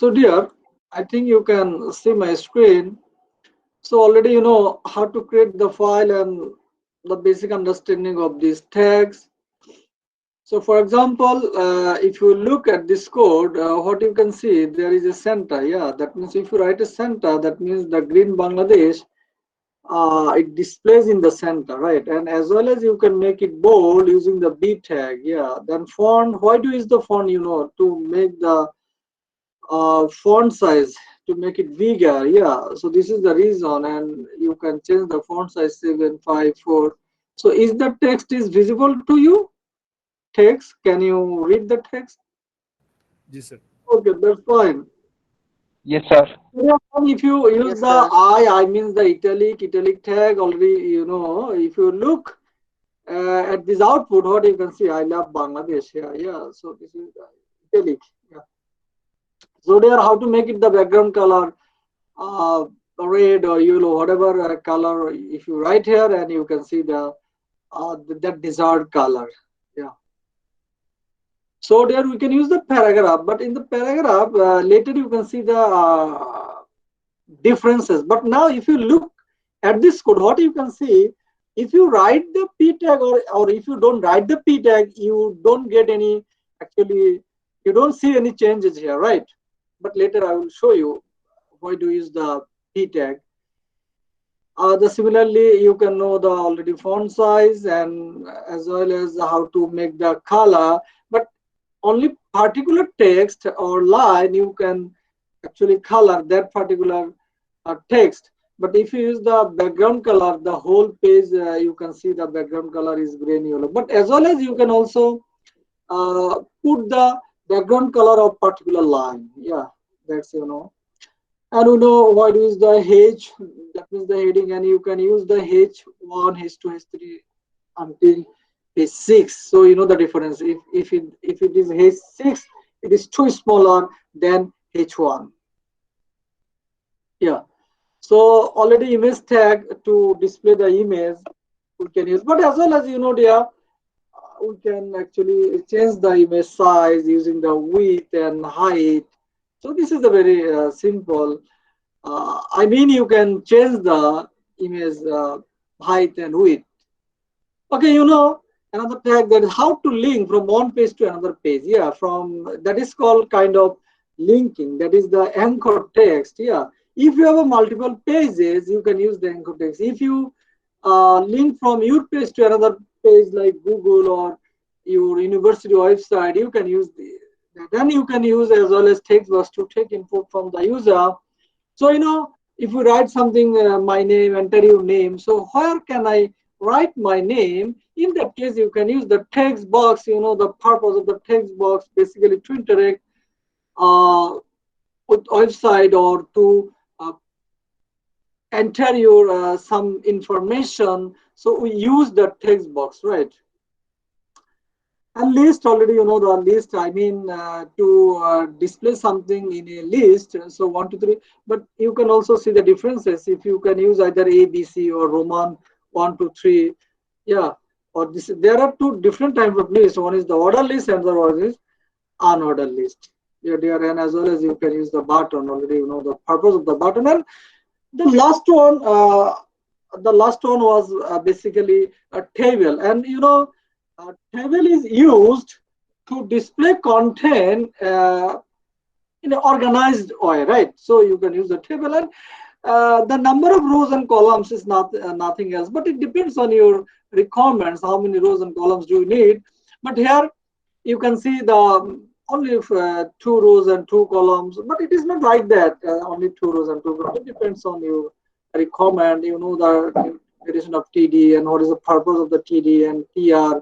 So dear, I think you can see my screen. So already you know how to create the file and the basic understanding of these tags. So for example, if you look at this code, what you can see, there is a center. Yeah, that means if you write a center, that means the green Bangladesh, it displays in the center, right? And as well as you can make it bold using the B tag. Yeah, then font, why do you use the font, you know, to make the font size, to make it bigger. Yeah, so this is the reason, and you can change the font size 754. So is the text is visible to you? Text, can you read the text? जी sir. Okay, that's fine. Yes, sir. Yeah, and if you use the I means the italic tag already, you know, if you look at this output, what you can see, I love Bangladesh here. Yeah, so this is italic. Yeah. So there, how to make it the background color, uh, red or yellow, whatever color, if you write here, and you can see the that desired color. Yeah. So there we can use the paragraph, but in the paragraph later you can see the differences. But now if you look at this code, what you can see, if you write the p tag, or if you don't write the p tag, you don't get any, actually you don't see any changes here, right? But later I will show you why to use the p tag. The similarly, you can know the already font size, and as well as how to make the color. But only particular text or line you can actually color that particular text. But if you use the background color, the whole page you can see the background color is green yellow. But as well as you can also put the background color of particular line. Yeah, that's, you know. And you know what is the H, that means the heading, and you can use the H1, H2, H3 until H6. So you know the difference. If it is H6, it is too smaller than H1. Yeah. So already image tag to display the image we can use, but as well as, you know, dear, we can actually change the image size using the width and height. So this is a very simple. I mean, you can change the image height and width. Okay, you know, another tag, that is how to link from one page to another page. Yeah, from that is called kind of linking. That is the anchor text. Yeah, if you have a multiple pages, you can use the anchor text. If you link from your page to another page like Google or your university website, you can use the. Then you can use as well as text box to take input from the user. So, you know, if you write something, my name, enter your name. So where can I write my name? In that case, you can use the text box. You know, the purpose of the text box basically to interact uh, with website, or to enter your some information. So we use the text box, right? And list, already you know the list. I mean, to display something in a list. So 1, 2, 3. But you can also see the differences if you can use either A, B, C, or Roman 1, 2, 3. Yeah. Or this. There are two different types of lists. One is the order list, and the other one is unordered list. Yeah, dear, and as well as you can use the button. Already you know the purpose of the button. And the last one, was basically a table, and you know, a table is used to display content in an organized way, right? So you can use the table, and the number of rows and columns is nothing else, but it depends on your requirements. How many rows and columns do you need? But here you can see the only 2 rows and 2 columns, but it is not like that. Only 2 rows and 2 columns. It depends on your requirement. You know the duration of TD and what is the purpose of the TD and TR.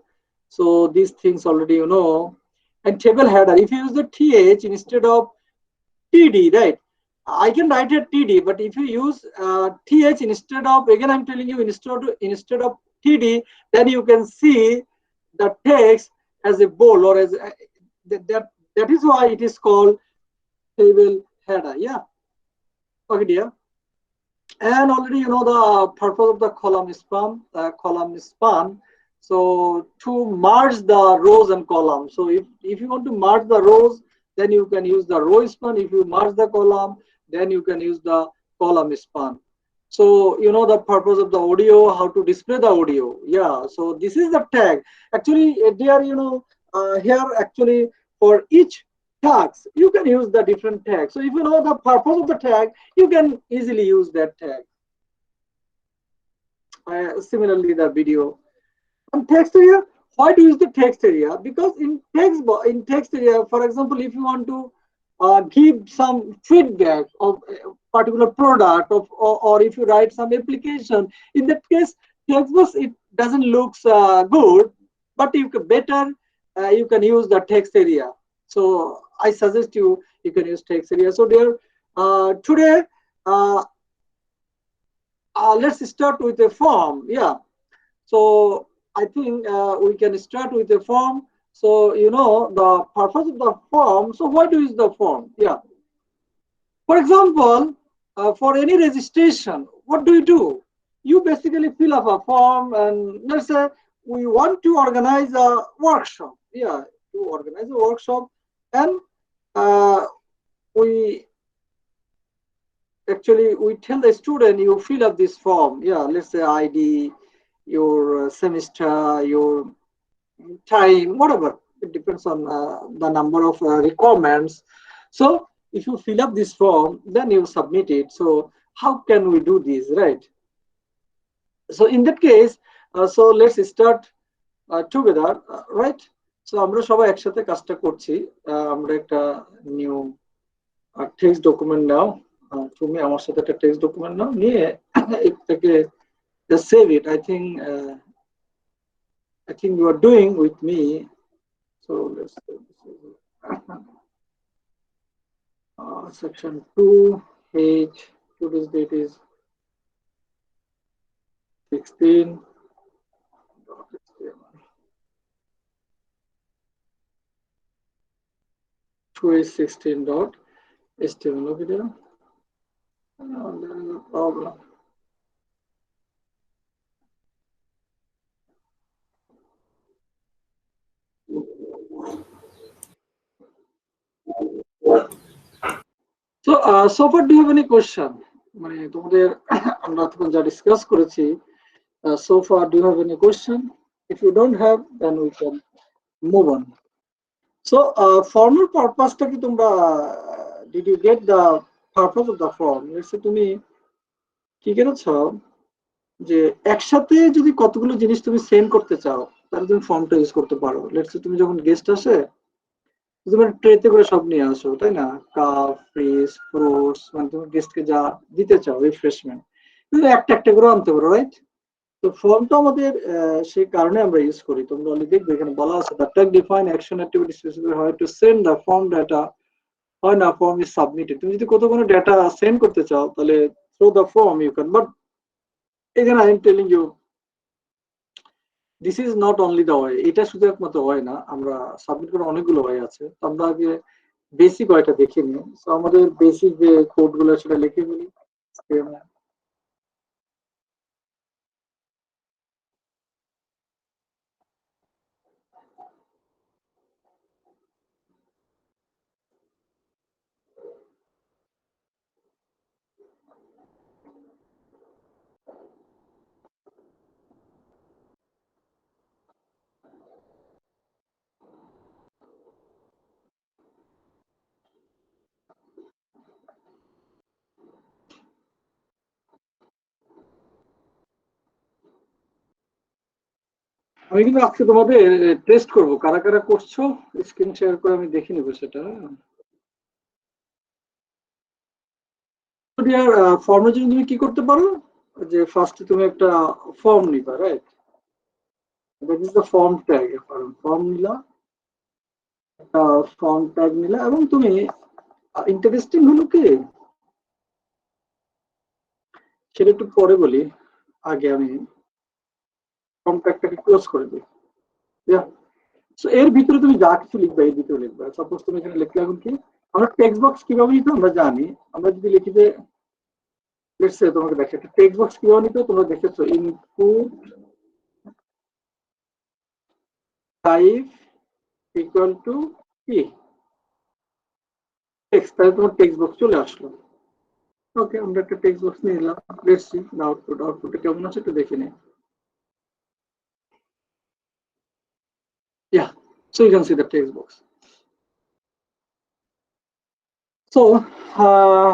So these things already you know. And table header, if you use the TH instead of TD, right? I can write a TD, but if you use TH instead of, again I'm telling you, instead of TD, then you can see the text as a bold, or as that is why it is called table header. Yeah. Okay, dear. And already you know the purpose of the column span. So to merge the rows and columns. So if you want to merge the rows Then you can use the row span. If you merge the column, then you can use the column span. So you know the purpose of the audio, how to display the audio. Yeah, so this is the tag. Actually, there, here actually for each tags, you can use the different tags. So if you know the purpose of the tag, you can easily use that tag. Similarly, the video. And text area, why do you use the text area? Because in text area, for example, if you want to give some feedback of a particular product or if you write some application, in that case, text box, it doesn't look good, but you can better you can use the text area. So I suggest you can use text area. So there today uh, let's start with a form. Yeah. So I think we can start with the form. So you know the purpose of the form. So why do you use the form? Yeah. For example, for any registration, what do you do? You basically fill up a form, and let's say we want to organize a workshop. Yeah, to organize a workshop, and uh, we actually we tell the student you fill up this form. Yeah, let's say ID, your semester, your time, whatever. It depends on the number of requirements. So if you fill up this form, then you submit it. So how can we do this, right? So in that case, so let's start together, right? So আমরা সবাই একসাথে কাজটা করছি। আমরা একটা new text document নাও, তুমি আমার সাথে একটা টেক্সট ডকুমেন্ট নাও, নিয়ে এটাকে save it. I think you are doing with me. So let's section 2 H, today's date is 16. 2h16.html. Okay, there. Oh, there is a problem. So far, do you have any question? মানে তোমাদের আমরা তখন যা discuss করেছি, so far do you have any question? If you don't have, then we can move on. So formal purpose টা কি তোমরা did you get the purpose of the form? Let's say তুমি কি করেছো যে একসাথে যদি কতগুলো জিনিস তুমি সেন্ড করতে চাও, তাহলে তুমি ফর্মটা ইউজ করতে পারো। লেটস সে তুমি যখন গেস্ট আসে, তুমি ট্রেতে করে সব নিয়ে আসো, তাই না? কাপ, ফ্রিজ, ফ্রুটস, মানে তুমি গেস্টকে যা দিতে চাও রিফ্রেশমেন্ট, তুমি একটা একটা করে আনতে পারো, রাইট? তো ফর্মটা আমাদের সেই কারণে আমরা ইউজ করি। তোমরা অলরেডি দেখবে এখানে বলা আছে the tag define action activity specify হয় to send the form data হয় না ফর্ম ইজ সাবমিটেড। তুমি যদি কত কোনো ডাটা সেন্ড করতে চাও, তাহলে through the form you can, but এখানে I am telling you this is not only the way. এটা শুধু একমাত্র হয় না, আমরা সাবমিট করার অনেকগুলো ওয়ে আছে। তো আমরা আগে বেসিক ওয়েটা দেখে নিই। সো আমাদের বেসিক যে কোডগুলো সেটা লিখে ফেলি। আমি কিন্তু আজকে তোমাদের টেস্ট করবো, কারা কারা করছো স্ক্রিন শেয়ার করে আমি দেখে নিবো সেটা। ফর্মের জন্য তুমি কি করতে পারো, যে ফার্স্টে তুমি একটা ফর্ম নিবা, right? That is the form tag. Form নিলা, একটা ফর্ম ট্যাগ নিলা, এবং তুমি ইন্টারেস্টিং হলো কি সেটা একটু পরে বলি, আগে আমি ফর্ম ট্যাগটাকে ক্লোজ করে দিই। সো এর ভিতরে তুমি যা কিছু লিখবা এর ভিতরে লিখবা। সাপোজ তুমি এখানে লিখলে এখন কি, আমরা টেক্সট বক্স কিভাবে নিতে আমরা জানি। আমরা যদি লিখি যে লেটস সে তোমাকে দেখে একটা টেক্সট বক্স কিভাবে নিতে, তোমরা দেখেছো ইনপুট টাইপ ইকুয়াল টু কি, টেক্সট, তাহলে তোমার টেক্সট বক্স চলে আসলো। ওকে, আমরা একটা টেক্সট বক্স নিয়ে নিলাম। Let's see the output. আউটপুটে কেমন আছে একটু দেখে নিই। Yeah, so you can see the text box. So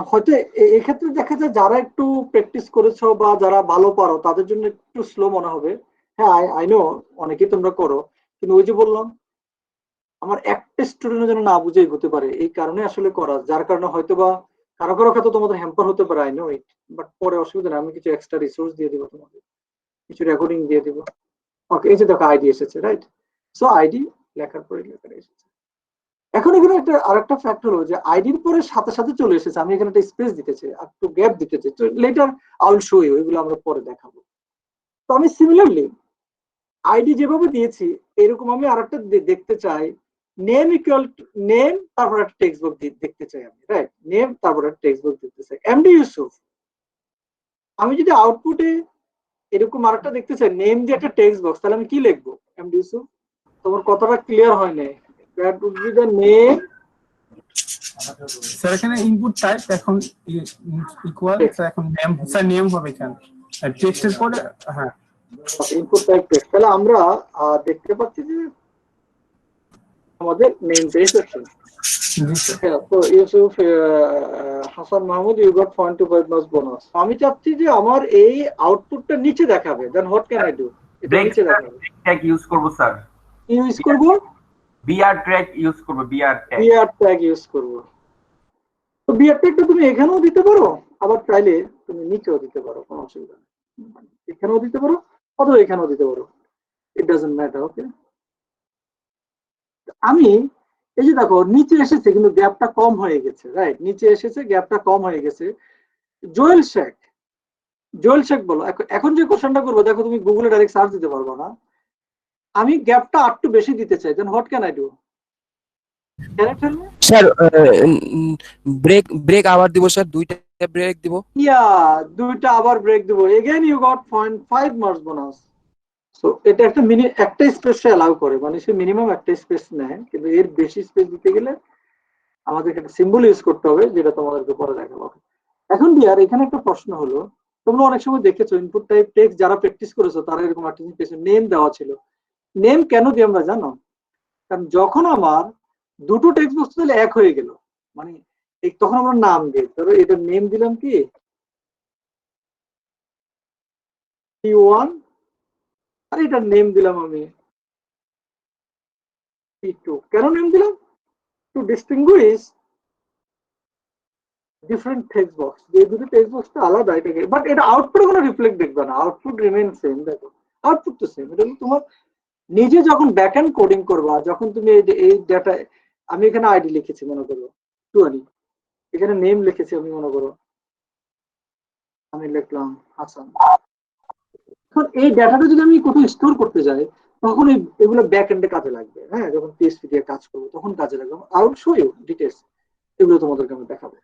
হয়তো এক্ষেত্রে দেখা যায় যারা একটু প্র্যাকটিস করেছো বা যারা ভালো পারো তাদের জন্য একটু স্লো মনে হবে। হ্যাঁ, আই নো অনেকেই তোমরা করো, কিন্তু ওই যে বললাম আমার একটা স্টুডেন্টের জন্য না বুঝে হতে পারে, এই কারণে আসলে করা, যার কারণে হয়তো বা কারো কারো ক্ষেত্রে তোমাদের হ্যাম্পার হতে পারে। আই নো ইট, বাট পরে অসুবিধা নেই, আমি কিছু এক্সট্রা রিসোর্স দিয়ে দিব তোমাদের, কিছু রেকর্ডিং দিয়ে দিব। ওকে, এই যে দেখো আইডি এসেছে, রাইট? সো আইডি লেখার পরে লেখা এসেছে। এখন এখানে একটা আরেকটা ফ্যাক্ট হলো যে আইডির পরে সাথে সাথে চলে এসেছে, আমি এখানে একটা স্পেস দিতে চাই, একটু গ্যাপ দিতে চাই, তো later I will show you, এগুলো আমরা পরে দেখাবো। তো আমি সিমিলারলি আইডি যেভাবে দিয়েছি এরকম আমি আরেকটা দেখতে চাই, নেম ইকুয়াল নেম, তারপর একটা টেক্সট বক্স দেখতে চাই আমি, রাইট? নেম তারপর একটা টেক্সট বক্স দেখতে চাই, এমডি ইউসুফ। আমি যদি আউটপুটে এরকম আরেকটা দেখতে চাই নেম দিয়ে একটা টেক্সট বক্স, তাহলে আমি কি লিখবো? এমডি ইউসুফ, তোমার কথাটা ক্লিয়ার হয় না। That would be the name. Sir এখানে ইনপুট টাইপ এখন ইকুয়াল, স্যার এখন নেম, স্যার নেম হবে এখানে আর টেক্সটের পরে। হ্যাঁ, ইনপুট টাইপ টেক্সট। তাহলে আমরা দেখতে পাচ্ছি যে আমাদের নেমটা এসেছে। তো Yusuf Hasan Mahmud, you got 0.25 marks bonus. আমি চাচ্ছি যে আমার এই আউটপুটটা নিচে দেখাবে, then what can I do? এটা নিচে দেখাবে। ট্যাগ ইউজ করব স্যার। কি ইউজ করব? বিআর ট্যাগ ইউজ করব, BR tag. BR tag use করব। তো বিআর ট্যাগটা তুমি এখানেও দিতে পারো, আবার চাইলে তুমি নিচেও দিতে পারো, কোনো অসুবিধা নেই। এখানেও দিতে পারো অথবা এখানেও দিতে পারো, ইট ডাজন্ট ম্যাটার। ওকে, আমি এই যে দেখো নিচে এসেছে কিন্তু গ্যাপটা কম হয়ে গেছে, রাইট? নিচে এসেছে, গ্যাপটা কম হয়ে গেছে। জোয়েল শেখ, জোয়েল শেখ বলো। এখন যে কোশ্চেনটা করবো, দেখো তুমি গুগলে ডাইরেক্ট সার্চ দিতে পারবো না, আমি গ্যাপটা একটু বেশি দিতে চাই, then what can I do? Sir break break আবার দিব স্যার, দুইটা ব্রেক দিব। ইয়া, দুইটা আবার ব্রেক দিব। Again you got 0.5 marks bonus. So এটা একটা একটা স্পেস অ্যালাউ করে, মানে সে মিনিমাম একটা স্পেস নেয়, কিন্তু এর বেশি স্পেস দিতে গেলে আমাদের একটা সিম্বল ইউজ করতে হবে, যেটা তোমাদেরকে পরে দেখাবো। এখন বিয়ার এখানে একটা প্রশ্ন হলো, তোমরা অনেক সময় দেখেছো ইনপুট টাইপ টেক্সট যারা প্র্যাকটিস করেছো তারা এরকম একটা জিনিস নেম দেওয়া ছিল। নেম কেন দিই আমরা জানো? কারণ যখন আমার দুটো টেক্সট বক্স তাহলে এক হয়ে গেল, মানে তখন আমরা নাম দিই, ধরো এটা নেম দিলাম কি P1, আর এটার নেম দিলাম আমি P2। কেন নেম দিলাম? To distinguish different text box, যে দুটো টেক্সট বক্সটা আলাদা এটাকে, বাট এটা আউটপুটে কোনো রিফ্লেক্ট দেখবে না, আউটপুট রিমেইন সেম। দেখো আউটপুট তো সেম। এটা তোমার নিজে যখন ব্যাকএন্ড কোডিং করবা, যখন তুমি এই ডেটা, আমি এখানে আইডি লিখেছি মনে করো 20, এখানে নেম লিখেছি আমি মনে করো, আমি লিখলাম হাসান। এখন এই ডাটাটা যদি আমি কোথাও স্টোর করতে যাই, তখন এগুলো ব্যাক এন্ডে কাজে লাগবে। হ্যাঁ, যখন পিএসপি দিয়ে কাজ করবো তখন কাজে লাগবে। আউট শো ইউ ডিটেলস, এগুলো তোমাদেরকে আমি দেখাবো।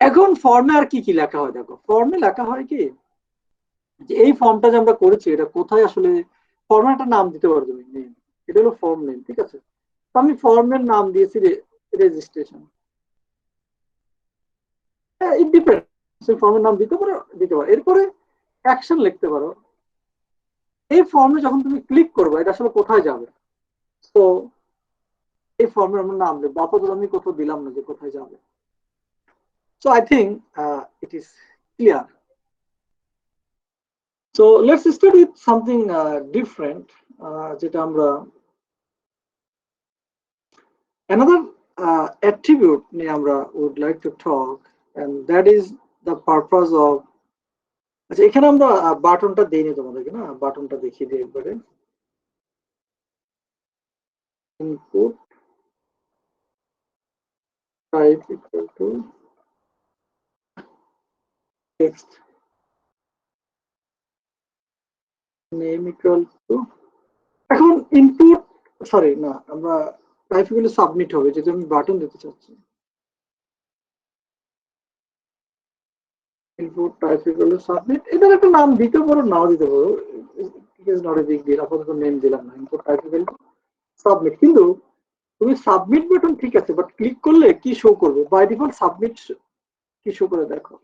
এখন ফর্মে আর কি কি লেখা হয় দেখো, ফর্মে লেখা হয় কি যে এই ফর্মটা যে আমরা করেছি এটা কোথায় আসলে, ফর্মে একটা নাম দিতে পারো তুমি, নেম, এটা হলো ফর্ম নেম, ঠিক আছে? তো আমি ফর্মের নাম দিয়েছি রেজিস্ট্রেশন। ইট ডিপেন্ড, সেই ফর্মের নাম দিতে পারো, এরপরে অ্যাকশন লিখতে পারো। এই ফর্মে যখন তুমি ক্লিক করবে এটা আসলে কোথায় যাবে, তো এই ফর্মের আমরা নাম দেবো, আপাতত আমি কোথাও দিলাম না যে কোথায় যাবে। So I think it is clear. So let's start with something different, যেটা আমরা another attribute নিয়ে আমরা would like to talk, and that is the purpose of, আচ্ছা এখানে আমরা বাটনটা দেইনি তোমাদেরকে, না বাটনটা দেখিয়ে দিই একবারে। input type equal to text, name equal to, এখন ইনপুট, সরি না, আমরা টাইপ গুলো সাবমিট হবে, যেটা আমি বাটন দিতে চাচ্ছি। ইনপুট টাইপ গুলো সাবমিট, এটার একটা নাম দিতে পারো, নাও দিতে পারো, it is not a big deal. আপাতত নেম দিলাম না, ইনপুট টাইপ গুলো সাবমিট। কিন্তু এখানে একটা জিনিস খেয়াল করো, এই যে ইনপুট টাইপ গুলো সাবমিট, এটা কিন্তু, এটা কিন্তু একটা নাম, তুমি সাবমিট বাটন ঠিক আছে, বাট ক্লিক করলে কি শো করবে? বাই ডিফল্ট সাবমিট কি শো করে দেখো,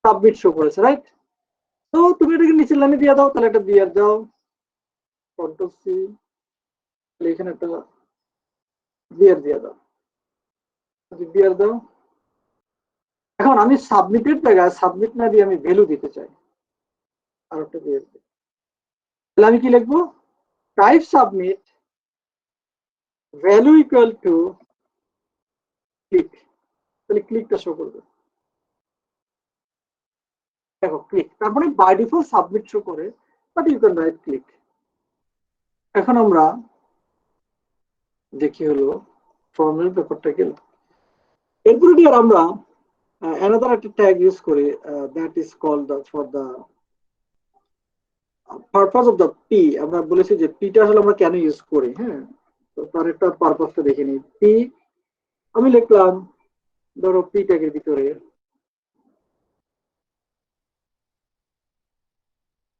সাবমিট শো করেছে, রাইট? তো তুমি এটাকে নিচের লাইনে দিয়ে দাও, তাহলে একটা বিয়ার দাও, কন্ট্রোল সি, এখানে একটা বিয়ার দিয়ে দাও, বিয়ার দাও। এখন আমি সাবমিটের জায়গায় সাবমিট না দিয়ে আমি ভ্যালু দিতে চাই, আর একটা বিয়ার দিই। তাহলে আমি কি লিখবো? Type submit value equal to click, তাহলে ক্লিকটা শো করবে। দেখো ক্লিক, তারপরে বাই ডিফল্ট সাবমিট শো করে, but you can write click. এখন আমরা দেখি হলো ফর্মের ব্যাপারটা গেল। এরপরে দিয়ে আমরা another একটা ট্যাগ ইউজ করি, that is called for the purpose of the P. আমরা বলেছি যে পিটা আসলে আমরা কেন ইউজ করি, হ্যাঁ, তো তার একটা পারপাসটা দেখে নিই। পি আমি লিখলাম, ধরো পি ট্যাগের ভিতরে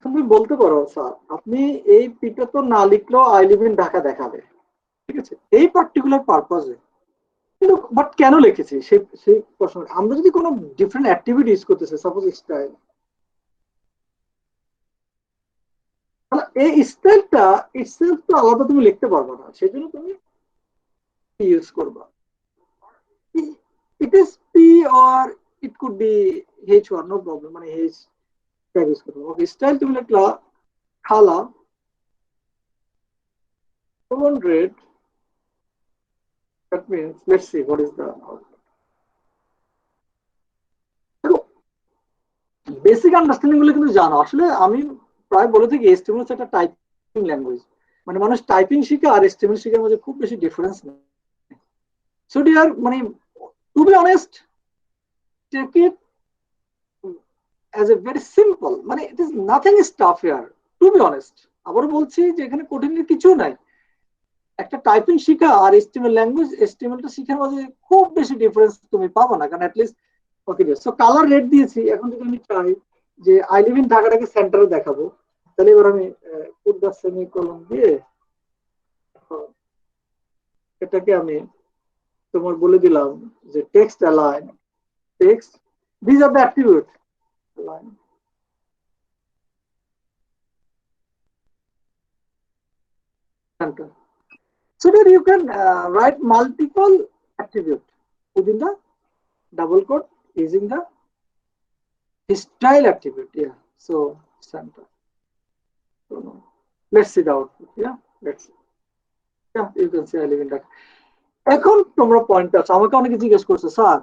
তুমি বলতে পারো স্যার আপনি এই পিটা তো না লিখলেও আই লিভ ইন ঢাকা দেখাবে, ঠিক আছে, এই পার্টিকুলার পারপাসে। কিন্তু বাট কেন লিখেছি সেই প্রশ্ন। আমরা যদি কোনো ডিফারেন্ট অ্যাক্টিভিটি ইউজ করতেছি, সাপোজ স্টাইল, এই স্টাইলটা ইটসেলফ তো আলাদা তুমি লিখতে পারবে না, সেই জন্য তুমি ইউজ করবা। It is P or it could be H1, no problem, মানে H ট্যাগ ইউজ করবো। ওকে, স্টাইল তুমি লিখলা খালা 200, that means let's see what is the output. Basic understanding গুলো কিন্তু জানো। আসলে আমি প্রায় বলে থাকি HTML হচ্ছে একটা টাইপিং ল্যাঙ্গুয়েজ, মানে মানুষ টাইপিং শিখে আর HTML শিখার মধ্যে খুব বেশি ডিফারেন্স নেই। সো ডিয়ার, মানে to be honest, take it as a very simple, মানে it is nothing is tough here, to be honest. আবার বলছি যে এখানে কঠিন কিছু নাই। একটা টাইপিং শিখা আর HTML ল্যাঙ্গুয়েজ, HTML-টা শিখার মধ্যে খুব বেশি ডিফারেন্স তুমি পাবো না, কারণ at least okay so colour red দিয়েছি। এখন যদি আমি চাই যে আই লিভ ইন ঢাকাটাকে সেন্টারে দেখাবো, তাহলে এবার আমি পুট দ্য সেমিকোলন দিয়ে এটাকে আমি তোমার বলে দিলাম যে text align, text this are the attribute line, center. So that you can write multiple attribute within the double quote using the style attribute. Yeah, so center. So let's see the output. Yeah, let's see. Yeah, you can see I live in that. এখন তোমরা point আছে, আমাকে অনেকে জিজ্ঞেস করছে sir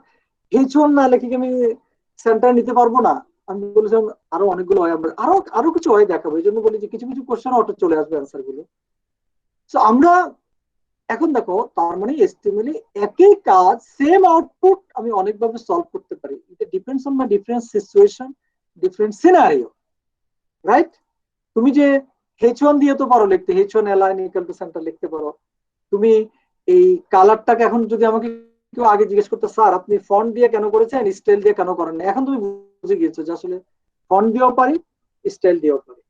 H1 না লিখে কি আমি সেন্টার নিতে পারবো না? আমি বলেছিলাম আরো অনেকগুলো হয়, আমরা আরো কিছু হয় দেখাবো। এই জন্য বলি যে কিছু কিছু কোশ্চেন অটো চলে আসবে অ্যান্সার গুলো। তো আমরা এখন দেখো, তার মানে HTML একই কাজ সেম আউটপুট আমি অনেকভাবে সলভ করতে পারি। It depends on my different situation, different scenario, right? তুমি যে H1 দিয়ে তো পারো লিখতে, H1 align equal to center লিখতে পারো। তুমি এই কালারটাকে এখন যদি আমাকে কেউ আগে জিজ্ঞেস করতে স্যার আপনি ফন্ট দিয়ে কেন করেছেন, স্টাইল দিয়ে কেন করেন না, এখন তুমি বুঝে গিয়েছো যে আসলে ফন্ট দিয়েও পারি, স্টাইল দিয়েও পারি।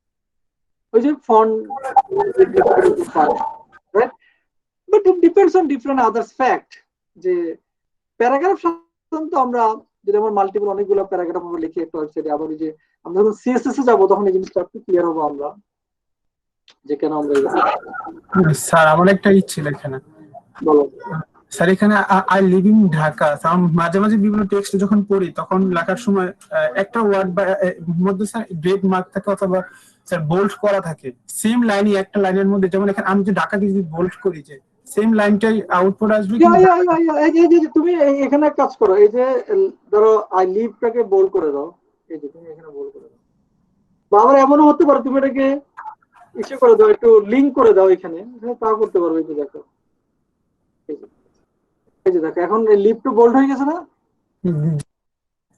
ওই যে font, right? But it depends on different others fact. যে প্যারাগ্রাফ সাধারণত আমরা যদি আমার মাল্টিপল অনেকগুলো প্যারাগ্রাফ আমরা লিখি একটা ওয়েবসাইটে, আবার ওই যে আমরা যখন CSS এ যাবো তখন এই জিনিসটা একটু ক্লিয়ার হবো আমরা যে কেন আমরা। স্যার আমার একটা ইচ্ছে এখানে, বলো স্যার এখানে আই লিভ ইন ঢাকা, মাঝে মাঝে বিভিন্ন টেক্সট যখন পড়ি তখন লেখার সময় একটা ওয়ার্ড বা মধ্যে স্যার গ্রেড মার্ক থাকে অথবা স্যার বোল্ড করা থাকে সেম লাইনই একটা লাইনের মধ্যে, যেমন এখানে আমি যে ঢাকা দিয়ে বোল্ড করি যে সেম লাইনটাই আউটপুট আসবে। তুমি এখানে কাজ করো, এই যে ধরো আই লিভটাকে বোল্ড করে দাও, এই যে তুমি এখানে বোল্ড করে দাও, বা আবার এমনও হতে পারে তুমি এটাকে ইসে করে দাও, একটু লিঙ্ক করে দাও এখানে, তাও করতে পারবে। এই যে দেখো, এই যে দেখো এখন লিভটা বোল্ড হয়ে গেছে না,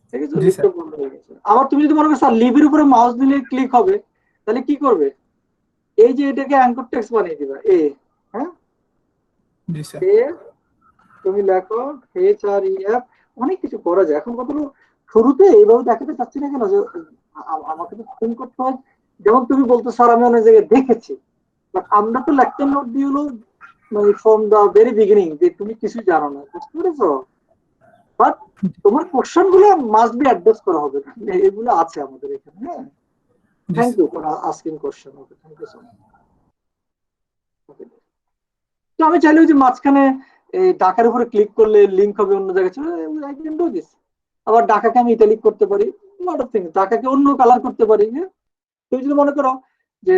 ঠিক আছে, লিভটা বোল্ড হয়ে গেছে। আবার তুমি যদি মনে করো স্যার লিভের উপরে মাউস দিলে ক্লিক হবে, তাহলে কি করবে? এই যে এটাকে অ্যাঙ্কর টেক্সট বানিয়ে দিবা, হ্যাঁ, তুমি লেখো HREF, অনেক কিছু করা যায়। এখন কত শুরুতে এইভাবে দেখাতে চাচ্ছি না কেন, যে আমাকে তো ফোন করতে হয়। যেমন তুমি বলতো স্যার আমি অনেক জায়গায় দেখেছি, বাট আমরা তো লেকচার নোট দিয়ে হলো মানে ফ্রম দ্য ভেরি বিগিনিং যে তুমি কিছু জানো না, বুঝতে পেরেছো? বাট তোমার কোশ্চেন গুলো মাস্ট বি অ্যাড্রেস করা হবে, এগুলো আছে আমাদের এখানে। হ্যাঁ, জি thank sir. You for asking question. Okay, thank you so much. তো আমি চাইলে ওই যে মাঝখানে এই ডাকার উপরে ক্লিক করলে লিঙ্ক হবে অন্য জায়গায় চলে, আই ক্যান ডু দিস। আবার ডাকাকে আমি ইটালিক করতে পারি, লট অফ থিংস, ডাকাকে অন্য কালার করতে পারি। হ্যাঁ, তুমি যদি মনে করো যে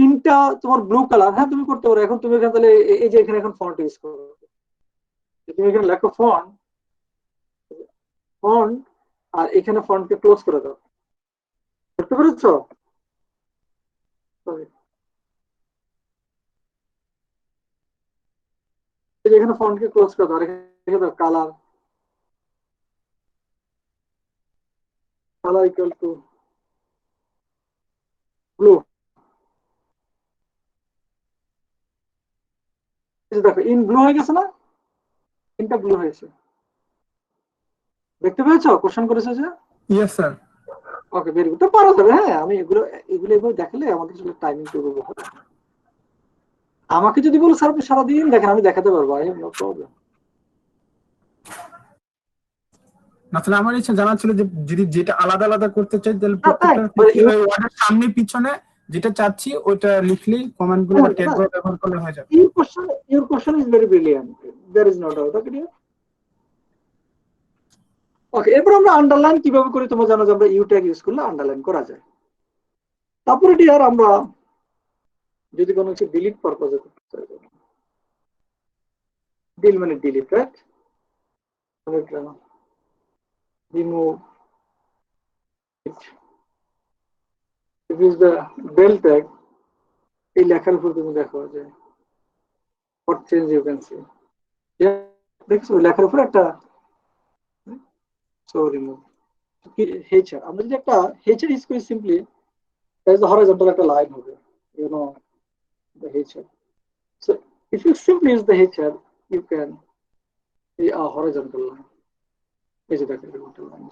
ইনটা তোমার ব্লু কালার, হ্যাঁ তুমি করতে পারো। এখন তুমি এখানে তাহলে এই যে এখানে এখন ফন্ট ইউজ করো, তুমি এখানে লেখো ফন্ট, ফন্ট, আর এখানে ফন্টকে ক্লোজ করে দাও, বুঝতে পেরেছো? Sorry, এই যে এখানে ফন্টকে ক্লোজ করে দাও, আর এখানে দাও colour, colour equal to blue. দেখো ইন ব্লু হয়ে গেছে না, ইনটা ব্লু হয়েছে, দেখতে পেয়েছো? কোশ্চেন করেছে যে। Yes sir. Okay, very good, তো পারা যাবে। হ্যাঁ, আমি এগুলো এগুলো এগুলো দেখালে আমাদের আসলে টাইমিং টু হবে। আমাকে যদি বলো স্যার আপনি সারাদিন দেখেন, আমি দেখাতে পারবো, আই হ্যাভ নো প্রবলেম। আসলে আমার ইচ্ছা জানা ছিল যে যদি যেটা আলাদা আলাদা করতে চাই তাহলে তাই প্রত্যেকটা ওয়ার্ডের সামনে পিছনে যেটা চাচ্ছি ওটা লিখলেই কমেন্ট গুলো বা ট্যাগ গুলো ব্যবহার করলে হয়ে যাবে। your question is very brilliant, there is no doubt. Okay dear? ওকে, এরপর আমরা আন্ডারলাইন কিভাবে করি তোমরা জানো যে আমরা ইউ ট্যাগ ইউজ করলে আন্ডারলাইন করা যায়। তারপরে ডিয়ার আমরা যদি কোনো কিছু ডিলিট পারপোজে করতে চাই, ডিল মানে delete, right? Remove it, it is the del tag. এই লেখার উপর তুমি দেখো যে what change you can see, দেখছো লেখার উপর একটা সো রিমুভ হেচার। আমরা যদি একটা হেচার ইউজ করি simply, that is the horizontal একটা লাইন হবে, ইউ নো দ্য হেচার। So if you simply use the HR, you can see a horizontal line. Is it a horizontal line?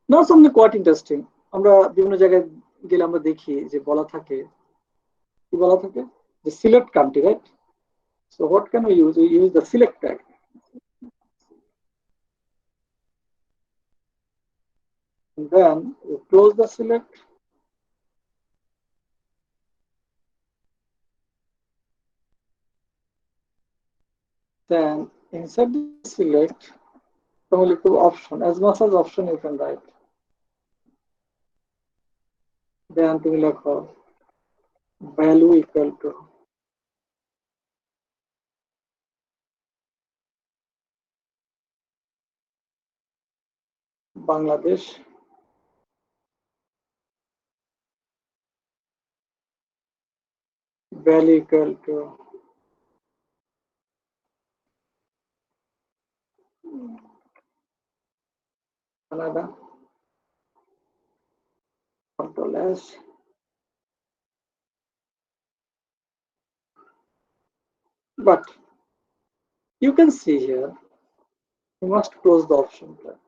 Now something quite interesting. আমরা বিভিন্ন জায়গায় গেলে আমরা দেখি যে বলা থাকে, কি বলা থাকে, যে select country, right? So what can we use? We use the select tag. And then we close the select. Then inside the select, only to option, as much as option you can write. Then তুমি লেখো value equal to Bangladesh, value equal to Canada, Control S. But you can see here, you must close the option tag.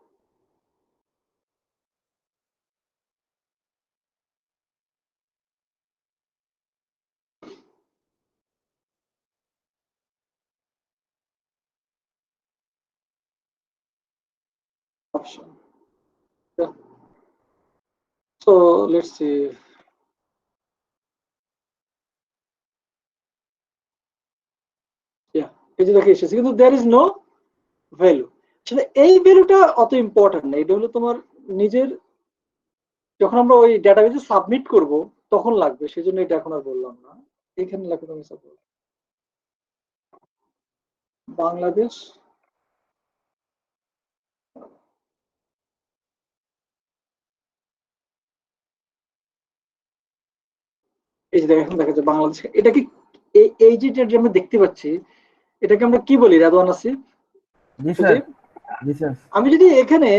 Option. Yeah. So let's see. Yeah, এই যে দেখে এসেছে, কিন্তু there is no value। আসলে এই ভ্যালুটা অত important না, এটা হলো তোমার নিজের, যখন আমরা ওই ডেটাবেজে সাবমিট করব তখন লাগবে, সেজন্য এটা এখন আর বললাম না। এখানে লেখো তুমি সাপোজ বাংলাদেশ, এই যে এখন দেখা যায় বাংলাদেশ। এটা কি এই যে আমরা দেখতে পাচ্ছি, এটাকে আমরা কি বলি রাদওয়ান আসিফ? জি স্যার, জি স্যার। আমি যদি এখানে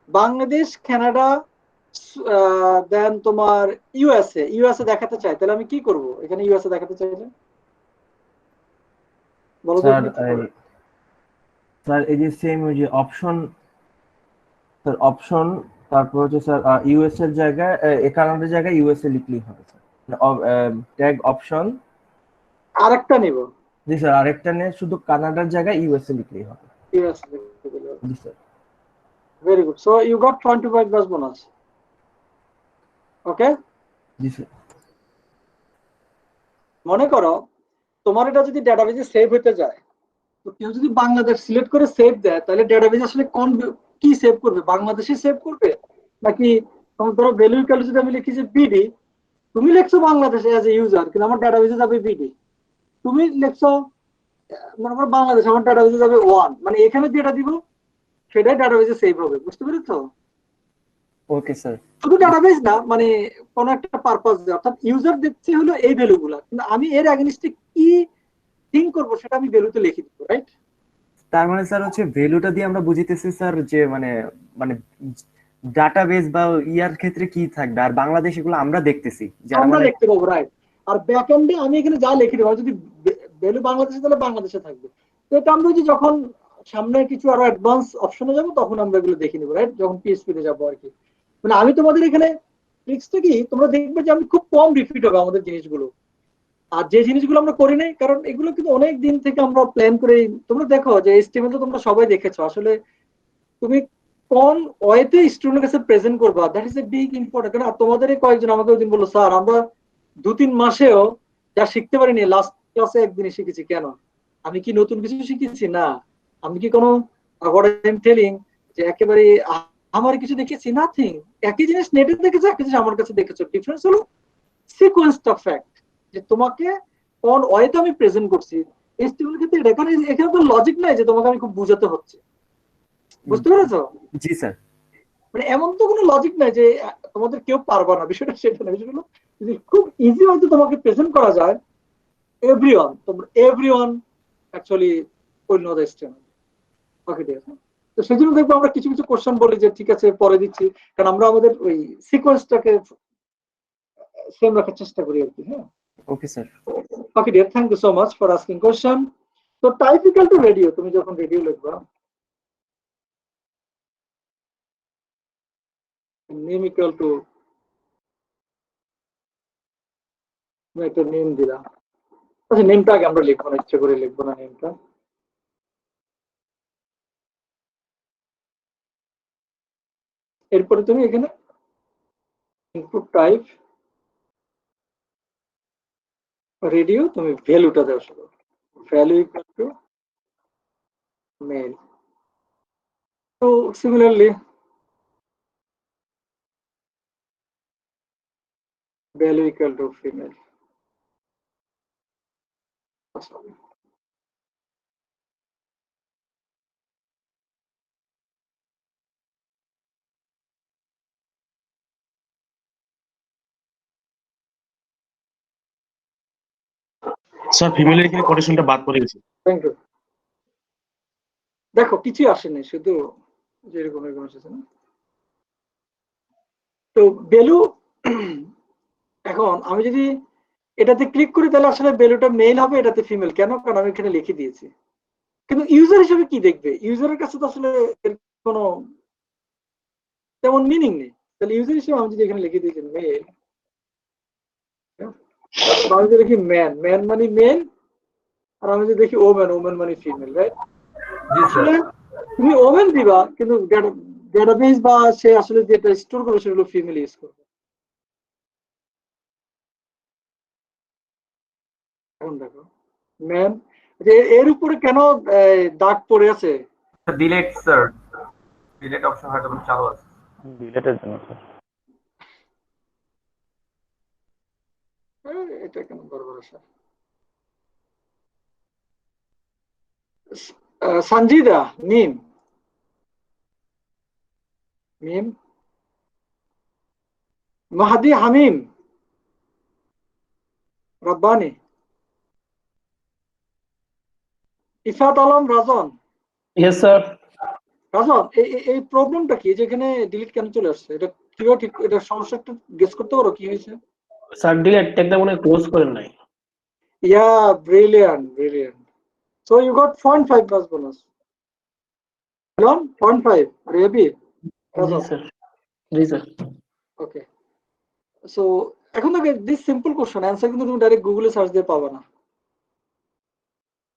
বাংলাদেশ, কানাডা, দেন তোমার ইউএসএ দেখাতে চাই, তাহলে আমি কি করব? এখানে ইউএসএ দেখাতে চাইলে বলো তো স্যার এখানে কি করব? স্যার এই যে সেম ওই যে অপশন, স্যার অপশন, তারপর হচ্ছে স্যার ইউএস এর জায়গায় কানাডার জায়গায় ইউএসএ লিখলেই হবে স্যার। ট্যাগ অপশন আরেকটা নিব। জি স্যার, আরেকটা নিয়ে শুধু কানাডার জায়গায় ইউএসএ লিখলেই হবে। ইয়েস, জি sir. Very good. So you got 25 plus bonus. Okay, জি স্যার। মনে করো তোমার এটা যদি ডেটাবেজে সেভ হতে যায়, তো কেউ যদি বাংলাদেশ সিলেক্ট করে সেভ দেয়, তাহলে ডেটাবেজ আসলে কোন কি সেভ করবে, বাংলাদেশে সেভ করবে নাকি? তোমার ধরো ভ্যালু ইকুয়াল যদি আমি লিখি যে বিডি, তুমি লিখছো বাংলাদেশে অ্যাজ এ ইউজার, কিন্তু আমার ডেটাবেজে যাবে বিডি। তুমি লিখছো মনে করো বাংলাদেশ, আমার ডেটাবেজে যাবে 1, মানে এখানে যেটা দিব সেটাই ডেটাবেজে সেভ হবে। বুঝতে পেরেছো? Okay sir. শুধু ডাটাবেস না, মানে কোন একটা পারপাস, অর্থাৎ ইউজার দেখছে হলো এই ভ্যালুগুলা, কিন্তু আমি এর এগেইনস্টে কি থিঙ্ক করব সেটা আমি ভ্যালুতে লিখে দিব, রাইট? তার মানে স্যার হচ্ছে ভ্যালুটা দিয়ে আমরা বুঝিতেছি স্যার যে মানে মানে ডাটাবেস বা ইয়ার ক্ষেত্রে কি থাকবে, আর বাংলাদেশ এগুলো আমরা দেখতেছি যারা আমরা মানে লিখতে পাবো, রাইট। আর ব্যাক এন্ডে আমি এখানে যা লিখে দেবো, যদি ভ্যালু বাংলাদেশে তাহলে বাংলাদেশে থাকবে। তো এটা আমরা যে যখন সামনে কিছু আরো অ্যাডভান্স অপশনে যাবো তখন আমরা এগুলো দেখে নিবো, রাইট? যখন পিএইচপি তে যাবো আর কি। মানে আমি তোমাদের এখানে ট্রিক্সটা কি, তোমরা দেখবে যে আমি খুব কম রিপিট হবে আমাদের জিনিসগুলো। আর যে জিনিসগুলো আমরা করি নাই, কারণ এগুলো কিন্তু অনেক দিন থেকে আমরা প্ল্যান করে, তোমরা দেখো যে HTML তো তোমরা সবাই দেখেছো, আসলে তুমি কোন ওয়েতে স্টুডেন্টের কাছে প্রেজেন্ট করবা, that is a big important. কারণ তোমাদের কয়েকজন আমাকে ওই দিন বললো, স্যার আমরা 2-3 মাসেও যা শিখতে পারিনি লাস্ট ক্লাসে একদিনে শিখেছি। কেন? আমি কি নতুন কিছু শিখেছি? না। আমি কি কোনো টেলিং যে একেবারে আমার কিছু দেখেছি? নাথিং। একই জিনিস নেটে দেখেছো, একই জিনিস আমার কাছে দেখেছো। ডিফারেন্স হলো সিকোয়েন্সটা ফ্যাক্ট, যে তোমাকে কোন ওয়েতে আমি প্রেজেন্ট করছি। HTML ক্ষেত্রে এখানে এখানে তো লজিক নাই যে তোমাকে আমি খুব বুঝাতে হচ্ছে। বুঝতে পেরেছো? জি স্যার। মানে এমন তো কোনো লজিক নাই যে তোমাদের কেউ পারবা না, বিষয়টা সেটা না। বিষয়টা হলো যদি খুব ইজি হয়তো তোমাকে প্রেজেন্ট করা যায়, এভরিওয়ান, তোমরা everyone actually will know the HTML। ওকে, ঠিক আছে। তো সেই জন্য দেখবো আমরা কিছু কিছু কোশ্চেন বলি যে ঠিক আছে পরে দিচ্ছি, কারণ আমরা আমাদের ওই সিকোয়েন্সটাকে সেম রাখার চেষ্টা করি আর কি। হ্যাঁ, okay sir. Okay dear, thank you so much for asking question. তো টাইপ ইকুয়াল টু রেডিও, তুমি যখন রেডিও লিখবা, নেম ইকুয়াল টু, একটা নেম দিলাম। আচ্ছা, নেমটা আগে আমরা লিখবো না, ইচ্ছে করে লিখবো না নেমটা। এরপরে তুমি এখানে ইনপুট টাইপ রেডিও, তুমি ভ্যালুটা দাও শুধু, ভ্যালু ইকুয়াল টু মেল। তো similarly value equal to female. Sir ফিমেলের এখানে কোটেশনটা বাদ পড়ে গেছে। Thank you. দেখো কিছুই আসেনি, শুধু যেরকম এরকম এসেছে না। তো ভ্যালু, এখন আমি যদি এটাতে ক্লিক করি তাহলে আসলে ভ্যালুটা মেল হবে, এটাতে ফিমেল। কেন? কারণ আমি এখানে লিখে দিয়েছি। কিন্তু ইউজার হিসেবে কি দেখবে? ইউজারের কাছে তো আসলে এর কোনো তেমন মিনিং নেই। তাহলে ইউজার হিসেবে আমি যদি এখানে লিখে দিয়েছি মেল, আমি যদি দেখি ম্যান, ম্যান মানে মেল, আর আমি যদি দেখি ওমেন, ওমেন মানে ফিমেল, রাইট? জি স্যার। আসলে তুমি ওমেন দিবা, কিন্তু ডেটাবেস বা সে আসলে যেটা স্টোর করবে সেগুলো ফিমেল ইউজ করবে। এখন দেখো ম্যান, এর উপরে কেন দাগ পড়ে আছে? ডিলেট স্যার, ডিলেট অপশন হয়তো চালু আছে। ডিলেটের জন্য স্যার। এটা কেন বারবার আসে? সঞ্জিদা, মিম, মিম, মাহাদি হামিম, রব্বানি, ইফাত আলম, রাজন। Yes sir. রাজন, এই প্রবলেমটা কি, যেখানে ডিলিট কেন চলে আসছে? এটা কিভাবে ঠিক, এটা সমস্যা একটু গেস করতে পারো কি হয়েছে? স্যার ডিলেট ট্যাগটা মনে ক্লোজ করেন নাই। Yeah, brilliant, brilliant. So you got 0.5 plus bonus. Elon, 0.5. Are you happy? G sir. G sir. Okay. So এখন দেখো দিস সিম্পল কোশ্চেন অ্যান্সার কিন্তু তুমি ডাইরেক্ট গুগলে সার্চ দিয়ে পাবা না।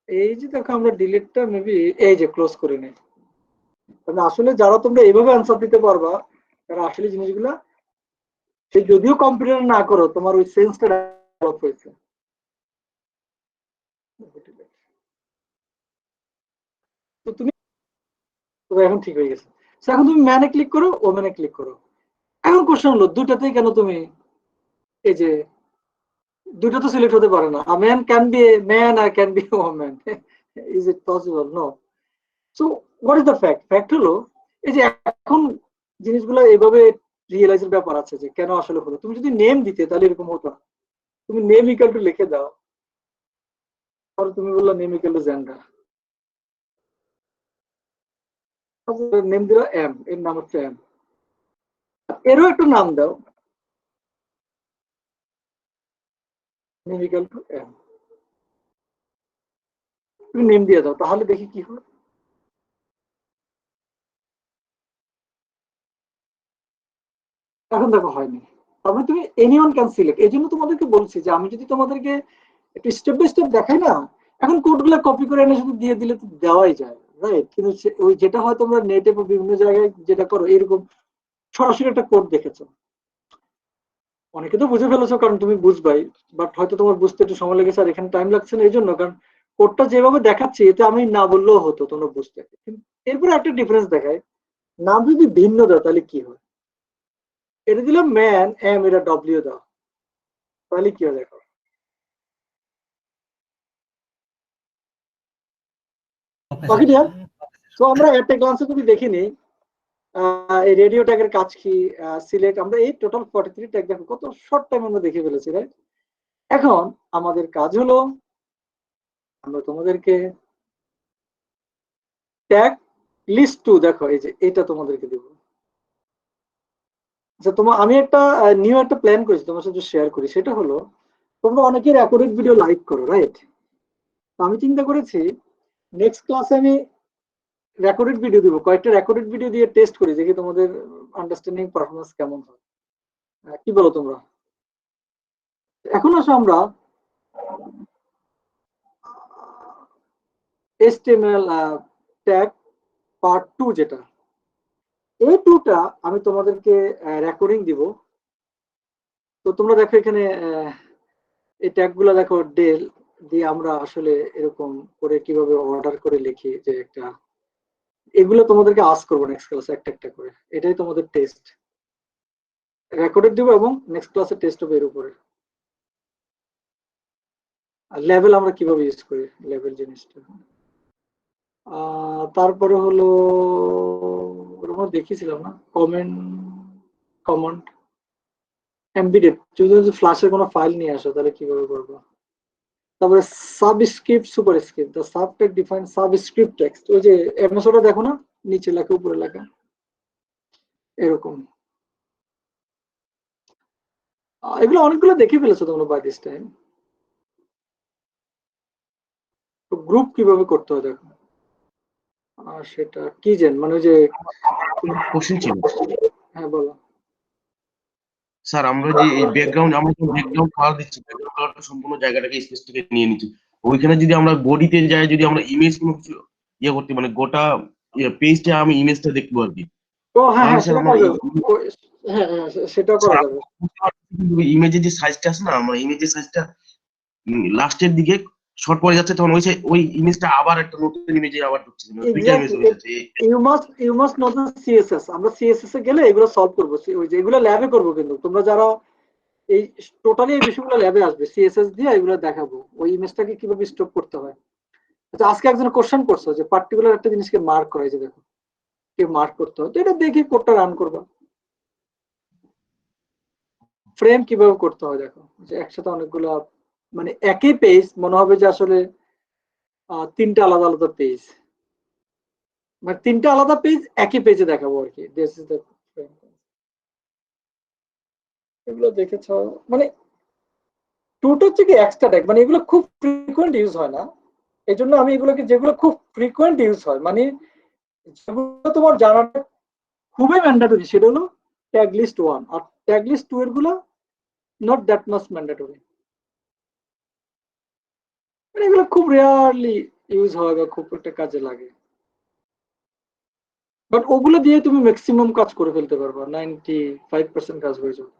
এই যে দেখো আমরা ডিলিটটা মেবি এই যে ক্লোজ করে নেই। মানে আসলে যারা তোমরা এইভাবে অ্যান্সার দিতে পারবা তারা আসলে জিনিসগুলা সে যদিও কম্পিউটার না করো তোমার ওই সেন্সটা ডেভেলপ হয়েছে। তো তুমি এখন ঠিক হয়ে গেছে। এখন তুমি ম্যানে ক্লিক করো, ওমেনে ক্লিক করো। এখন কোশ্চেন হলো দুটাতেই কেন তুমি এই যে দুটো তো সিলেক্ট হতে পারে না। A man can be a man or can be a woman. Is it possible? No. So what is the fact? Fact হলো এই যে এখন জিনিসগুলো এইভাবে রিয়েলাইজের ব্যাপার আছে যে কেন আসলে হলো। তুমি যদি নেম দিতে তাহলে এরকম হতো না। তুমি নেম ইকুয়াল টু লিখে দাও, আর তুমি বললা name equal two gender, name দিলা এম, এর নাম হচ্ছে এম, এরও একটা নাম দাও নেম ইকুয়াল টু এম, তুমি নেম দিয়ে দাও, তাহলে দেখি কি হয়। এখন দেখো হয়নি। তারপরে তুমি এনিওয়ান ক্যান সিলেক্ট। এই জন্য তোমাদেরকে বলছি যে আমি যদি তোমাদেরকে একটু স্টেপ বাই স্টেপ দেখাই না, এখন কোডগুলো কপি করে এনে শুধু দিয়ে দিলে তো দেওয়াই যায়, রাইট? কিন্তু ওই যেটা হয় তোমরা নেটে বা বিভিন্ন জায়গায় যেটা করো এরকম সরাসরি একটা কোড দেখেছো, অনেকে তো বুঝে ফেলেছো কারণ তুমি বুঝবাই, বাট হয়তো তোমার বুঝতে একটু সময় লেগেছে আর এখানে টাইম লাগছে না এই জন্য, কারণ কোডটা যেভাবে দেখাচ্ছি এতে আমি না বললেও হতো তোমরা বুঝতে। এরপরে একটা ডিফারেন্স দেখায়, নাম যদি ভিন্ন দাও তাহলে কি হয়। এটা দিলাম ম্যান এম, এটা ডব্লিউ দাও, তাহলে কি হয় দেখো। ওকে ডিয়ার, তো আমরা একটা গ্লান্সে যদি দেখিনি এই রেডিও ট্যাগের কাজ কি, সিলেক্ট, আমরা এই টোটাল 43 ট্যাগ দেখো কত শর্ট টাইম আমরা দেখে ফেলেছি, রাইট? এখন আমাদের কাজ হলো আমরা তোমাদেরকে ট্যাগ লিস্ট টু, দেখো এই যে এটা তোমাদেরকে দেব। আচ্ছা আমি একটা নিউ একটা প্ল্যান করেছি তোমার সাথে শেয়ার করি, সেটা হলো তোমরা অনেকের রেকর্ডেড ভিডিও লাইক করো, রাইট? আমি চিন্তা করেছি নেক্সট ক্লাসে আমি রেকর্ডেড ভিডিও দিব, কয়েকটা রেকর্ডেড ভিডিও দিয়ে টেস্ট করি দেখি তোমাদের আন্ডারস্ট্যান্ডিং পারফরমেন্স কেমন হয়। কি বলো তোমরা? এখন আসো আমরা HTML ট্যাগ পার্ট 2 যেটা, এই 2টা আমি তোমাদেরকে রেকর্ডিং দিব। তো তোমরা দেখো এখানে এই ট্যাগ গুলা দেখো ডেল দিয়ে আমরা আসলে এরকম করে কিভাবে অর্ডার করে লিখি যে একটা, এগুলো তোমাদেরকে আস্ক করবো নেক্সট ক্লাসে একটা একটা করে। এটাই তোমাদের টেস্ট, রেকর্ডেড দিব এবং নেক্সট ক্লাসে টেস্ট হবে এর উপরে। আর লেভেল আমরা কিভাবে ইউজ করি, লেভেল জিনিসটা। তারপরে হলো দেখিয়েছিলাম না কমেন্ট এমবিডেড, যদি ফ্ল্যাশের কোনো ফাইল নিয়ে আসো তাহলে কিভাবে করবো। তারপরে subscript superscript, the subtext define subscript text, ওই যে এমএসওটা দেখো না নিচে লেখা উপরে লেখা এরকম। এগুলো অনেকগুলো দেখে ফেলেছো তোমরা বাই দিস টাইম। তো গ্রুপ কিভাবে করতে হয় দেখো, আর সেটা কি মানে ওই যে কোশ্চেন ছিল হ্যাঁ বলো। স্যার, আমরা যে এই ব্যাকগ্রাউন্ড, আমরা যে ব্যাকগ্রাউন্ড কালার দিচ্ছি, ব্যাকগ্রাউন্ড কালারটা সম্পূর্ণ জায়গাটাকে স্পেস থেকে নিয়ে নিচ্ছি। ওইখানে যদি আমরা বডিতে যাই, যদি আমরা ইমেজ কোনো কিছু ইয়ে করতে, মানে গোটা পেজটা আমি ইমেজটা দেখবো আর কি, ও হ্যাঁ তাহলে হ্যাঁ স্যার সেটা আমার করা যাবে, হ্যাঁ হ্যাঁ সেটা করা যাবে। ইমেজের যে সাইজটা আছে না, আমার ইমেজের সাইজটা লাস্টের দিকে শর্ট পড়ে যাচ্ছে, তখন ওই ইমেজটা আবার একটা নতুন ইমেজে আবার ঢুকছে, দুইটা ইমেজ হয়ে যাচ্ছে। You must know the CSS. আমরা সিএসএস এ গেলে এগুলো সলভ করবো, ওই যে এগুলো ল্যাবে করবো, কিন্তু তোমরা যারা এই টোটালি এই বিষয়গুলো ল্যাবে আসবে সিএসএস দিয়ে এগুলো দেখাবো ওই ইমেজটাকে কিভাবে স্টপ করতে হয়। আচ্ছা আজকে একজন কোশ্চেন করছো যে পার্টিকুলার একটা জিনিসকে মার্ক করা, যে দেখো কে মার্ক করতে হয়, তো এটা দেখে কোডটা রান করবা। ফ্রেম কিভাবে করতে হয় দেখো, যে একসাথে অনেকগুলো মানে একই পেজ মনে হবে যে আসলে 3টা আলাদা আলাদা পেজ, মানে 3টা আলাদা পেজ একই পেজে দেখাবো আর কি। This is the frame. এগুলো দেখেছো মানে টুটো হচ্ছে কি এক্সট্রা ট্যাগ, মানে এগুলো খুব ফ্রিকোয়েন্ট ইউজ হয় না, এই জন্য আমি এগুলোকে যেগুলো খুব ফ্রিকোয়েন্ট ইউজ হয় মানে যেগুলো তোমার জানাটা খুবই ম্যান্ডেটরি সেটা হলো ট্যাগ লিস্ট 1 আর ট্যাগ লিস্ট 2 এর গুলো not that much mandatory. মানে এগুলো খুব রেয়ারলি ইউজ হয় বা খুব একটা কাজে লাগে, বাট ওগুলো দিয়ে তুমি ম্যাক্সিমাম কাজ করে ফেলতে পারবা, 95% কাজ হয়ে যাবে।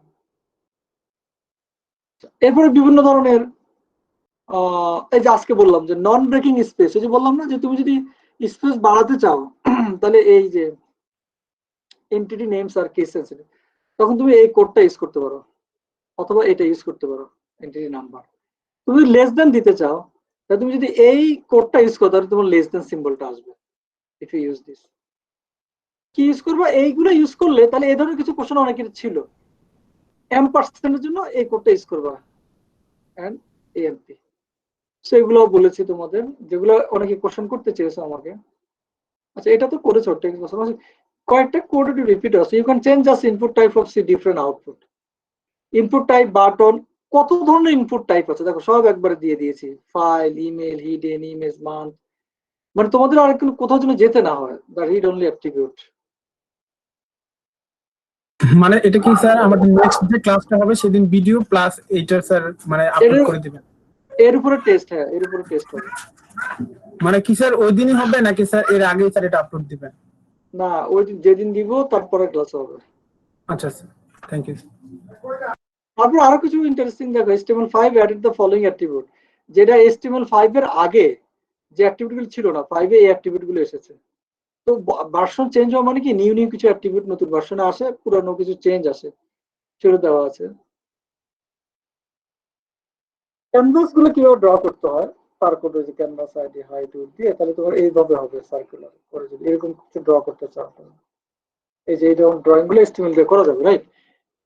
এরপরে বিভিন্ন ধরনের এই যে আজকে বললাম যে নন ব্রেকিং স্পেস, এই যে বললাম না যে তুমি যদি স্পেস বাড়াতে চাও তাহলে এই যে এন্টিটি নেমস আর কেস সেন্সিটিভ, তখন তুমি এই কোডটা ইউজ করতে পারো অথবা এটা ইউজ করতে পারো এন্টিটি নাম্বার। তুমি লেস দেন দিতে চাও তাহলে তুমি যদি এই কোডটা ইউজ করো তাহলে তোমার লেস দেন সিম্বলটা আসবে। ইফ ইউ ইউজ দিস, কি ইউজ করবো এইগুলো ইউজ করলে তাহলে এই ধরনের কিছু কোশ্চেন অনেকের ছিল, এর জন্য এই কোডটা ইউজ করবা এন্ড এএমপি। সো এগুলো বলেছি তোমাদের, যেগুলো অনেকে কোশ্চেন করতে চেয়েছো আমাকে। আচ্ছা এটা তো করেছো টেক্সট বক্স, কয়েকটা কোড একটু রিপিট আছে। You can change just input type of see different output. Input type button, কত ধরনের ইনপুট টাইপ আছে দেখো, সব একবারে দিয়ে দিয়েছি, file, email, hidden, image, month, মানে তোমাদের আর একটু কোথাও যেন যেতে না হয়, দ্য রিড অনলি অ্যাট্রিবিউট। মানে এটা কি স্যার আমাদের নেক্সট যে ক্লাসটা হবে সেদিন ভিডিও প্লাস এইটা স্যার মানে আপলোড করে দিবেন? এর উপরে টেস্ট, হ্যাঁ এর উপরে টেস্ট হবে। মানে কি স্যার ওই দিনই হবে নাকি স্যার এর আগে স্যার এটা আপলোড দিবেন? না, ওই যেদিন দিব তারপরে ক্লাস হবে। আচ্ছা স্যার, থ্যাংক ইউ। তারপর আরো কিছু ইন্টারেস্টিং দেখো, HTML5 added the following attribute, যেটা HTML5 এর আগে যে অ্যাট্রিবিউট গুলো ছিল না, 5 এ এই অ্যাট্রিবিউট গুলো এসেছে। তো ভার্সন চেঞ্জ হওয়া মানে কি নিউ নিউ কিছু অ্যাট্রিবিউট নতুন ভার্সনে আসে, পুরানো কিছু চেঞ্জ আসে, সেটা দেওয়া আছে। ক্যানভাস গুলো কিভাবে ড্র করতে হয় তার কোড, যে ক্যানভাস আইডি হাইট দিয়ে তাহলে তোমার এইভাবে হবে সার্কুলার করে, যদি এরকম কিছু ড্র করতে চাও। এই যে এই ড্রয়িং গুলো HTML দিয়ে করা যাবে, right?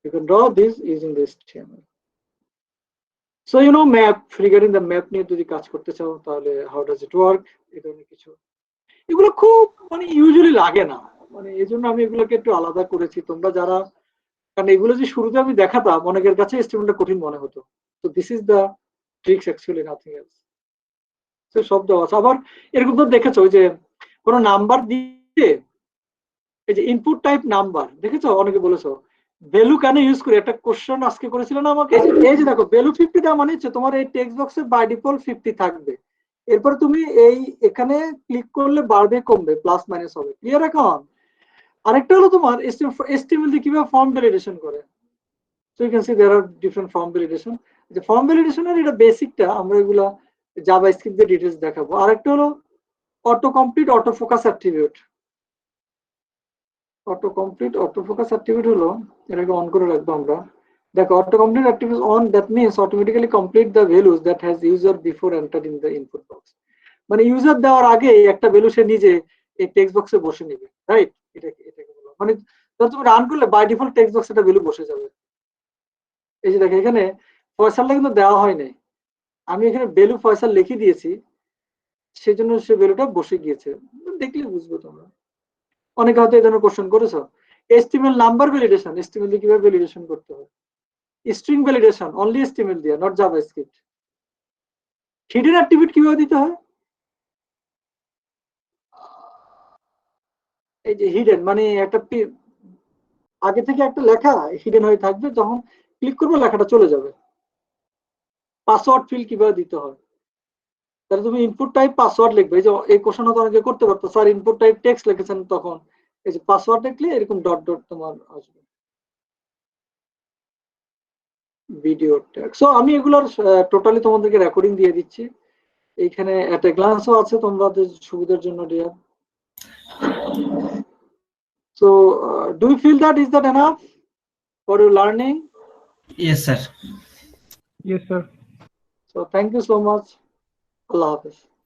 You can draw this using the HTML. So you know map, regarding the map নিয়ে যদি কাজ করতে চাও তাহলে how does it work, এই ধরনের কিছু, এগুলো খুব মানে ইউজুয়ালি লাগে না, মানে এই জন্য আমি এগুলোকে একটু আলাদা করেছি। তোমরা যারা, কারণ এগুলো যে শুরুতে আমি দেখাতাম অনেকের কাছে HTML-টা কঠিন মনে হতো, তো this is the tricks actually, nothing else. তো সব দেওয়া আছে। আবার এরকম তো দেখেছো যে কোনো নাম্বার দিয়ে, এই যে ইনপুট টাইপ নাম্বার দেখেছো, অনেকে বলেছো ভ্যালু কেন ইউজ করি, একটা কোশ্চেন আজকে করেছিল না আমাকে। এই যে দেখো ভ্যালু 50 দেওয়া মানে হচ্ছে তোমার এই টেক্সট বক্সে বাই ডিফল্ট 50 থাকবে, এরপর তুমি এই এখানে ক্লিক করলে বাড়বে কমবে প্লাস মাইনাস হবে, ক্লিয়ার এখন? আরেকটা হলো তোমার HTML দিয়ে কিভাবে ফর্ম ভ্যালিডেশন করে। So you can see there are different form validation. যে ফর্ম ভ্যালিডেশনের এটা বেসিকটা, আমরা এগুলা জাভাস্ক্রিপ্ট দিয়ে ডিটেইলস দেখাবো। আরেকটা হলো auto complete auto focus attribute. Auto complete auto focus attribute হলো, এটাকে অন করে রাখবো আমরা। দেখো auto complete attribute on, that means automatically complete the values that has user before entered in the input box. মানে ইউজার দেওয়ার আগে একটা ভ্যালু সে নিজে এই টেক্সট বক্সে বসে নেবে, রাইট? এটাকে বলো, মানে ধর তুমি রান করলে বাই ডিফল্ট টেক্সট বক্সে একটা ভ্যালু বসে যাবে। এই যে দেখো এখানে ফয়সালটা কিন্তু দেওয়া হয় নাই, আমি এখানে ভ্যালু ফয়সাল লিখে দিয়েছি, সেজন্য সে ভ্যালুটা বসে গিয়েছে, দেখলে বুঝবো তোমরা। অনেকে হয়তো এই ধরনের কোশ্চেন করেছো। HTML নাম্বার ভ্যালিডেশন, HTML দিয়ে কিভাবে ভ্যালিডেশন করতে হয়। স্ট্রিং ভ্যালিডেশন অনলি HTML দিয়ে, নট জাভাস্ক্রিপ্ট। হিডেন অ্যাট্রিবিউট কিভাবে দিতে হয়, এই যে হিডেন মানে একটা আগে থেকে একটা লেখা হিডেন হয়ে থাকবে, যখন ক্লিক করবো লেখাটা চলে যাবে। পাসওয়ার্ড ফিল কিভাবে দিতে হয়, তাহলে তুমি ইনপুট টাইপ পাসওয়ার্ড লিখবে। এই যে এই কোশ্চেন তো অনেকে করতে পারতো, স্যার ইনপুট টাইপ টেক্সট লিখেছেন, তখন এই যে পাসওয়ার্ড লিখলে এরকম ডট ডট তোমার আসবে ভিডিও ট্যাগ। সো আমি এগুলোর টোটালি তোমাদেরকে রেকর্ডিং দিয়ে দিচ্ছি, এইখানে একটা গ্লান্সও আছে তোমাদের সুবিধার জন্য dear. So do you feel that is that enough for your learning? Yes, sir. Yes sir. So thank you so much, আল্লাহ হাফেজ।